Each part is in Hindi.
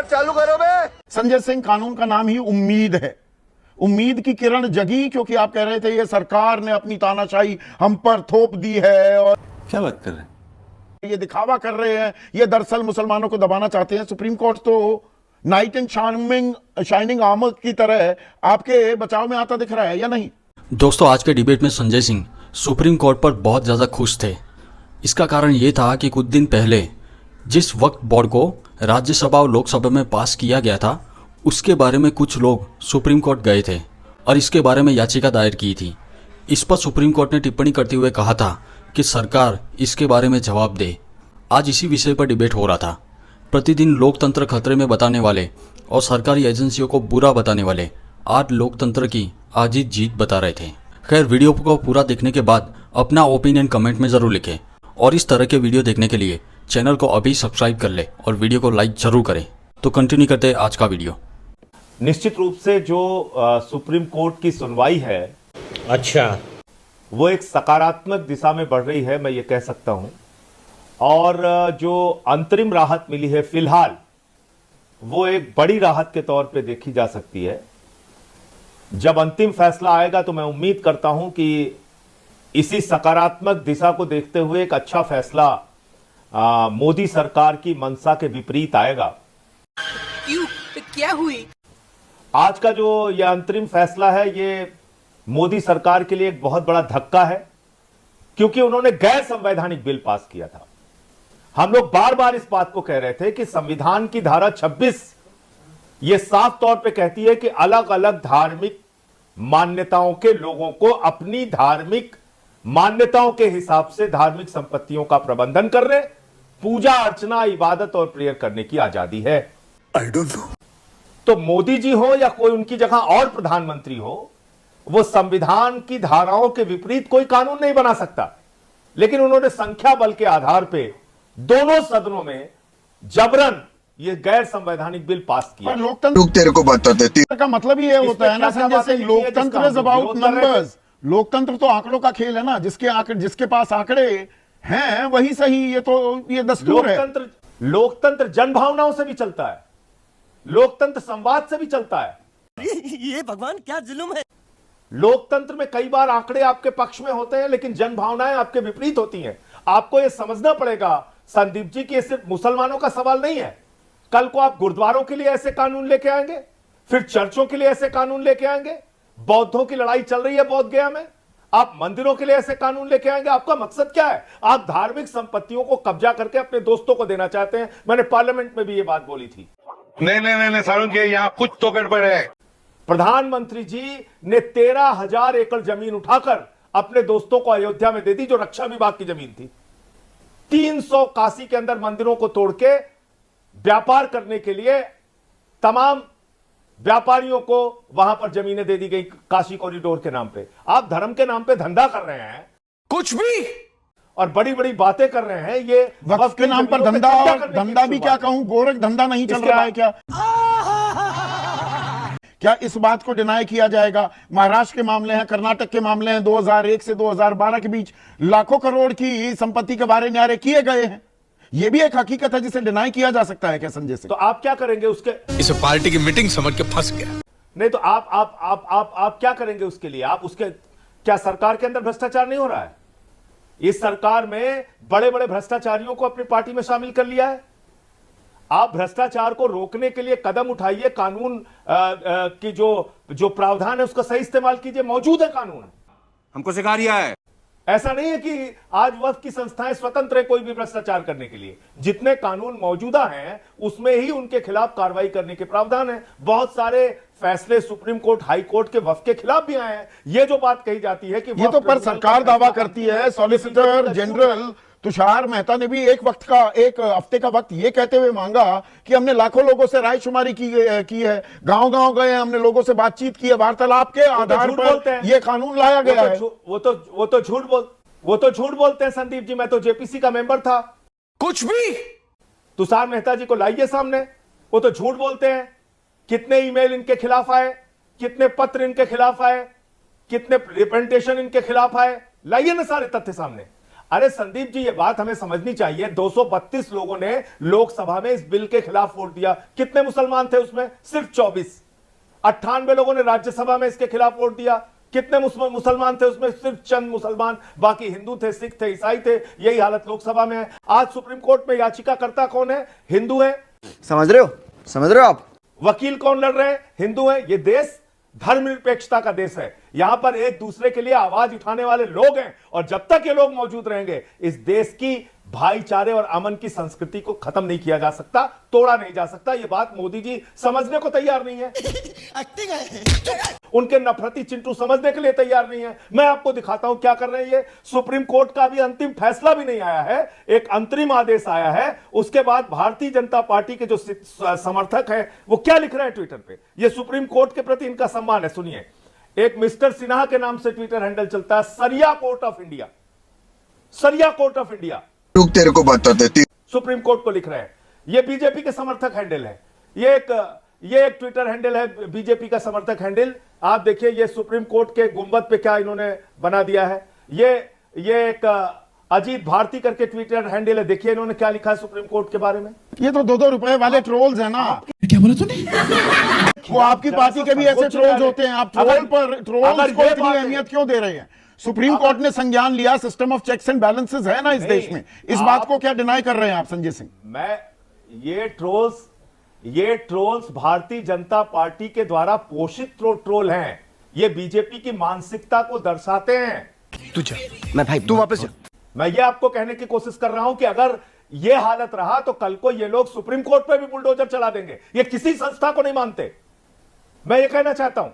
चालू करो बे। संजय सिंह, कानून का नाम ही उम्मीद है। उम्मीद की किरण जगी क्योंकि आप कह रहे थे ये सरकार ने अपनी तानाशाही हम पर थोप दी है और क्या बात कर रहे हैं? ये दिखावा कर रहे हैं, ये दरअसल मुसलमानों को दबाना चाहते हैं। सुप्रीम कोर्ट तो नाइट एंड शाइनिंग आर्मर की तरह आपके बचाव में आता दिख रहा है या नहीं? दोस्तों, आज के डिबेट में संजय सिंह सुप्रीम कोर्ट पर बहुत ज़्यादा खुश थे। इसका कारण ये था कि कुछ दिन पहले जिस वक्त बोर्ड को राज्यसभा और लोकसभा में पास किया गया था, उसके बारे में कुछ लोग सुप्रीम कोर्ट गए थे और इसके बारे में याचिका दायर की थी। इस पर सुप्रीम कोर्ट ने टिप्पणी करते हुए कहा था कि सरकार इसके बारे में जवाब दे। आज इसी विषय पर डिबेट हो रहा था। प्रतिदिन लोकतंत्र खतरे में बताने वाले और सरकारी एजेंसियों को बुरा बताने वाले आज लोकतंत्र की आज ही जीत बता रहे थे। खैर, वीडियो को पूरा देखने के बाद अपना ओपिनियन कमेंट में ज़रूर लिखें और इस तरह के वीडियो देखने के लिए चैनल को अभी सब्सक्राइब कर ले और वीडियो को लाइक जरूर करें। तो कंटिन्यू करते हैं आज का वीडियो। निश्चित रूप से जो सुप्रीम कोर्ट की सुनवाई है, अच्छा, वो एक सकारात्मक दिशा में बढ़ रही है, मैं ये कह सकता हूं। और जो अंतरिम राहत मिली है फिलहाल, वो एक बड़ी राहत के तौर पे देखी जा सकती है। जब अंतिम फैसला आएगा तो मैं उम्मीद करता हूं कि इसी सकारात्मक दिशा को देखते हुए एक अच्छा फैसला मोदी सरकार की मंशा के विपरीत आएगा। क्यों? तो क्या हुई? आज का जो यह अंतरिम फैसला है, ये मोदी सरकार के लिए एक बहुत बड़ा धक्का है, क्योंकि उन्होंने गैर संवैधानिक बिल पास किया था। हम लोग बार बार इस बात को कह रहे थे कि संविधान की धारा 26 यह साफ तौर पे कहती है कि अलग अलग धार्मिक मान्यताओं के लोगों को अपनी धार्मिक मान्यताओं के हिसाब से धार्मिक संपत्तियों का प्रबंधन करने, पूजा अर्चना, इबादत और प्रेयर करने की आजादी है। I don't know. तो मोदी जी हो या कोई उनकी जगह और प्रधानमंत्री हो, वो संविधान की धाराओं के विपरीत कोई कानून नहीं बना सकता। लेकिन उन्होंने संख्या बल के आधार पे दोनों सदनों में जबरन ये गैर संवैधानिक बिल पास किया। लोकतंत्र तेरे को बताते थे का मतलब ही ये होता है ना संजय सिंह, लोकतंत्र इज अबाउट नंबर्स। लोकतंत्र तो आंकड़ों का खेल है ना, जिसके पास आंकड़े हैं वही सही। ये दस्तूर है। लोकतंत्र जन भावनाओं से भी चलता है, लोकतंत्र संवाद से भी चलता है। ये भगवान क्या जुल्म है। लोकतंत्र में कई बार आंकड़े आपके पक्ष में होते हैं, लेकिन जन भावनाएं आपके विपरीत होती हैं। आपको यह समझना पड़ेगा संदीप जी कि ये सिर्फ मुसलमानों का सवाल नहीं है। कल को आप गुरुद्वारों के लिए ऐसे कानून लेके आएंगे, फिर चर्चों के लिए ऐसे कानून लेके आएंगे। बौद्धों की लड़ाई चल रही है बोध गया में, आप मंदिरों के लिए ऐसे कानून लेके आएंगे। आपका मकसद क्या है? आप धार्मिक संपत्तियों को कब्जा करके अपने दोस्तों को देना चाहते हैं। मैंने पार्लियामेंट में भी ये बात बोली थी। नहीं सारुण जी, यहाँ कुछ तो गड़बड़ है। प्रधानमंत्री जी ने 13,000 एकड़ जमीन उठाकर अपने दोस्तों को अयोध्या में दे दी, जो रक्षा विभाग की जमीन थी। 300 काशी के अंदर मंदिरों को तोड़ के व्यापार करने के लिए तमाम व्यापारियों को वहां पर जमीनें दे दी गई काशी कॉरिडोर के नाम पे। आप धर्म के नाम पे धंधा कर रहे हैं, कुछ भी, और बड़ी बड़ी बातें कर रहे हैं। ये वक्फ के नाम पर धंधा, और धंधा भी क्या कहूं, गोरख धंधा नहीं चल रहा है क्या? क्या इस बात को डिनाई किया जाएगा? महाराष्ट्र के मामले हैं, कर्नाटक के मामले हैं। 2001 से 2012 के बीच लाखों करोड़ की संपत्ति के बारे न्यारे किए गए हैं। यह भी एक हकीकत है जिसे डिनाई किया जा सकता है क्या संजय सिंह? तो आप क्या करेंगे उसके? इसे पार्टी की मीटिंग समझ के फंस गया। नहीं तो आप क्या करेंगे उसके लिए? आप उसके, क्या सरकार के अंदर भ्रष्टाचार नहीं हो रहा है? इस सरकार में बड़े बड़े भ्रष्टाचारियों को अपनी पार्टी में शामिल कर लिया है। आप भ्रष्टाचार को रोकने के लिए कदम उठाइए। कानून की जो प्रावधान है उसका सही इस्तेमाल कीजिए। मौजूद है कानून, हमको सिखा रिया है। ऐसा नहीं है कि आज वक्त की संस्थाएं स्वतंत्र है कोई भी भ्रष्टाचार करने के लिए। जितने कानून मौजूदा हैं उसमें ही उनके खिलाफ कार्रवाई करने के प्रावधान है। बहुत सारे फैसले सुप्रीम कोर्ट, हाई कोर्ट के वफ के खिलाफ भी आए हैं। ये जो बात कही जाती है कि ये तो पर सरकार दावा करती है। सॉलिसिटर जनरल तुषार मेहता ने भी एक हफ्ते का वक्त ये कहते हुए मांगा कि हमने लाखों लोगं से राय शुमारी की है, गांव-गांव गए, हमने लोगों से बातचीत की है, वार्तालाप के आधार पर ये कानून लाया गया है। वो तो झूठ बोलते हैं संदीप जी। मैं तो जेपीसी का मेंबर था। कुछ भी, तुषार मेहता जी को लाइए सामने। वो तो झूठ बोलते हैं। कितने ईमेल इनके खिलाफ आए, कितने पत्र इनके खिलाफ आए, कितने रिप्रेजेंटेशन इनके खिलाफ आए, लाइए ना सारे तथ्य सामने। अरे संदीप जी, ये बात हमें समझनी चाहिए। 232 लोगों ने लोकसभा में इस बिल के खिलाफ वोट दिया। कितने मुसलमान थे उसमें? सिर्फ 24। 98 लोगों ने राज्यसभा में इसके खिलाफ वोट दिया। कितने मुसलमान थे उसमें? सिर्फ चंद मुसलमान, बाकी हिंदू थे, सिख थे, ईसाई थे। यही हालत लोकसभा में है। आज सुप्रीम कोर्ट में याचिकाकर्ता कौन है? हिंदू है। समझ रहे हो आप? वकील कौन लड़ रहे हैं? हिंदू है। ये देश धर्मनिरपेक्षता का देश है। यहां पर एक दूसरे के लिए आवाज उठाने वाले लोग हैं, और जब तक ये लोग मौजूद रहेंगे, इस देश की भाईचारे और अमन की संस्कृति को खत्म नहीं किया जा सकता, तोड़ा नहीं जा सकता। ये बात मोदी जी समझने को तैयार नहीं है। उनके नफरती चिंटू समझने के लिए तैयार नहीं है। मैं आपको दिखाता हूं क्या कर रहे हैं ये। सुप्रीम कोर्ट का भी अंतिम फैसला भी नहीं आया है, एक अंतरिम आदेश आया है। उसके बाद भारतीय जनता पार्टी के जो समर्थक हैं वो क्या लिख रहे हैं ट्विटर पे। ये सुप्रीम कोर्ट के प्रति इनका सम्मान है। सुनिए, एक मिस्टर सिन्हा के नाम से ट्विटर हैंडल चलता है, सरिया कोर्ट ऑफ इंडिया। सरिया कोर्ट ऑफ इंडिया तेरे को बताते सुप्रीम कोर्ट को लिख रहे हैं। ये बीजेपी के समर्थक हैंडल है। ये एक ट्विटर हैंडल है बीजेपी का समर्थक हैंडल। आप देखिए, ये सुप्रीम कोर्ट के गुंबद पे क्या इन्होंने बना दिया है। ये एक अजीत भारती करके ट्विटर हैंडल है। देखिए इन्होंने क्या लिखा है सुप्रीम कोर्ट के बारे में। ये तो 2-2 रुपए वाले ट्रोल्स है ना। क्या बोला तूने? वो आपकी पार्टी के भी ऐसे ट्रोल्स होते हैं। आप ट्रोल्स को इतनी अहमियत क्यों दे रहे हैं? सुप्रीम कोर्ट ने संज्ञान लिया, system of checks and balances है ना इस देश में। इस बात को क्या डिनाई कर रहे हैं आप संजय सिंह? ये ट्रोल्स भारतीय जनता पार्टी के द्वारा पोषित ट्रोल हैं। ये बीजेपी की मानसिकता को दर्शाते हैं। तू जा। मैं भाई तू वापस जा। मैं ये आपको कहने की कोशिश कर रहा हूं कि अगर ये हालत रहा तो कल को ये लोग सुप्रीम कोर्ट पे भी बुलडोजर चला देंगे। ये किसी संस्था को नहीं मानते। मैं ये कहना चाहता हूं,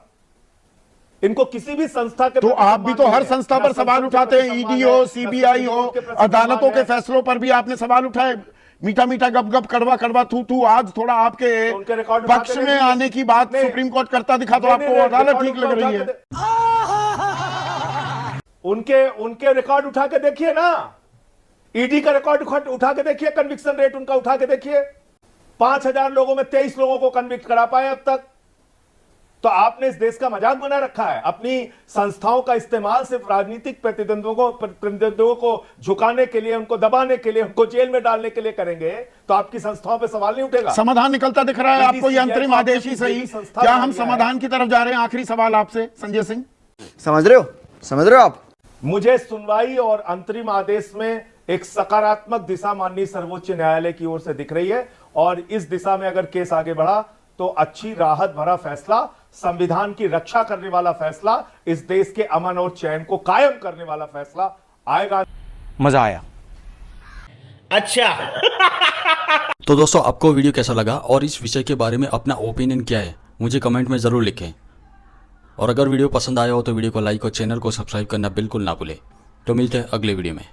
इनको किसी भी संस्था के तो आप भी तो हर संस्था पर सवाल उठाते हैं। ईडी हो, सीबीआई हो, अदालतों के फैसलों पर भी आपने सवाल उठाए। मीठा मीठा गप गप, कड़वा कड़वा थू थू। आज थोड़ा आपके पक्ष में आने की बात सुप्रीम कोर्ट करता दिखा तो आपको अदालत ठीक लग रही है। उनके रिकॉर्ड उठा के देखिए ना। ईडी का रिकॉर्ड उठा के देखिए, कन्विक्शन रेट उनका उठा के देखिए। 5000 लोगों में 23 लोगों को कन्विक्ट करा पाए अब तक। तो आपने इस देश का मजाक बना रखा है। अपनी संस्थाओं का इस्तेमाल सिर्फ राजनीतिक प्रतिद्वंद्वियों को झुकाने के लिए, उनको दबाने के लिए, उनको जेल में डालने के लिए करेंगे, तो आपकी संस्थाओं पे सवाल नहीं उठेगा। समाधान निकलता दिख रहा है आपको। ये अंतरिम आदेश ही सही। क्या हम समाधान की तरफ जा रहे हैं? आखिरी सवाल आपसे संजय सिंह। समझ रहे हो आप? मुझे सुनवाई और अंतरिम आदेश में एक सकारात्मक दिशा माननीय सर्वोच्च न्यायालय की ओर से दिख रही है, और इस दिशा में अगर केस आगे बढ़ा तो अच्छी राहत भरा फैसला, संविधान की रक्षा करने वाला फैसला, इस देश के अमन और चैन को कायम करने वाला फैसला आएगा। मजा आया। अच्छा। तो दोस्तों, आपको वीडियो कैसा लगा और इस विषय के बारे में अपना ओपिनियन क्या है मुझे कमेंट में ज़रूर लिखें। और अगर वीडियो पसंद आया हो तो वीडियो को लाइक और चैनल को सब्सक्राइब करना बिल्कुल ना भूलें। तो मिलते हैं अगले वीडियो में।